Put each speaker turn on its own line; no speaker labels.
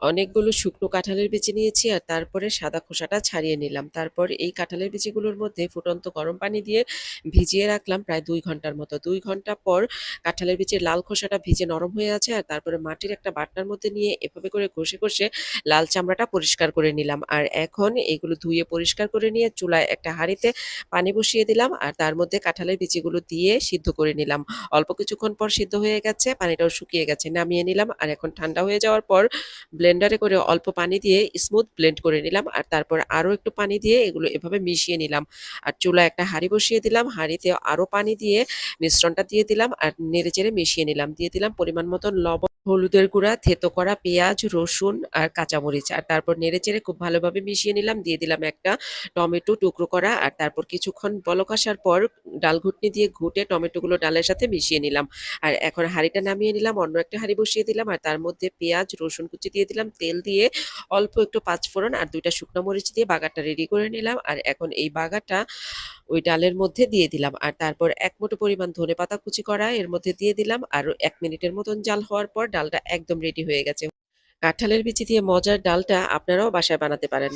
অনেকগুলো শুকনো কাঁঠালের বিচি নিয়েছি আর তারপরে সাদা খোসাটা ছাড়িয়ে নিলাম। তারপর এই কাঁঠালের বিচিগুলোর মধ্যে ফুটন্ত গরম পানি দিয়ে ভিজিয়ে রাখলাম প্রায় ২ ঘন্টার মতো। ২ ঘন্টা পর কাঁঠালের বিচির লাল খোসাটা ভিজে নরম হয়ে আছে আর তারপরে মাটির একটা বাটনার মধ্যে নিয়ে এভাবে করে ঘষে লাল চামড়াটা পরিষ্কার করে নিলাম। আর এখন এগুলো ধুয়ে পরিষ্কার করে নিয়ে চুলায় একটা হাঁড়িতে পানি বসিয়ে দিলাম আর তার মধ্যে কাঁঠালের বিচিগুলো দিয়ে সিদ্ধ করে নিলাম। অল্প কিছুক্ষণ পর সিদ্ধ হয়ে গেছে, পানিটাও শুকিয়ে গেছে। নামিয়ে নিলাম আর এখন ঠান্ডা হয়ে যাওয়ার পর ব্লেন্ডারে করে অল্প পানি দিয়ে স্মুথ ব্লেন্ড করে নিলাম আর তারপর আরো একটু পানি দিয়ে এগুলো এভাবে মিশিয়ে নিলাম। আর চুলায় একটা হাঁড়ি বসিয়ে দিলাম, হাঁড়িতে আরো পানি দিয়ে মিশ্রণটা দিয়ে দিলাম আর নেড়েচেড়ে মিশিয়ে নিলাম। দিয়ে দিলাম পরিমাণ মতন লবণ, হলুদের গুঁড়া, থেতো করা পেঁয়াজ, রসুন আর কাঁচামরিচ। আর তারপর নেড়েচেড়ে খুব ভালোভাবে মিশিয়ে নিলাম। দিয়ে দিলাম একটা টমেটো টুকরো করা আর তারপর কিছুক্ষণ বলক আসার পর ডাল ঘুটনি দিয়ে ঘুটে টমেটোগুলো ডালের সাথে মিশিয়ে নিলাম। আর এখন হাঁড়িটা নামিয়ে নিলাম, অন্য একটা হাঁড়ি বসিয়ে দিলাম আর তার মধ্যে পেঁয়াজ, রসুন কুচি দিয়ে দিলাম, তেল দিয়ে অল্প একটু পাঁচফোড়ন আর ২ টা শুকনো মরিচ দিয়ে বাগারটা রেডি করে নিলাম। আর এখন এই বাগারটা ওই ডালের মধ্যে দিয়ে দিলাম আর তারপর ১ মুঠো পরিমাণ ধনেপাতা কুচি করা এর মধ্যে দিয়ে দিলাম। আর ১ মিনিটের মতন জাল হওয়ার পর ডালটা একদম রেডি হয়ে গেছে। কাঁঠালের বিচি দিয়ে মজার ডালটা আপনারাও বাসায় বানাতে পারেন।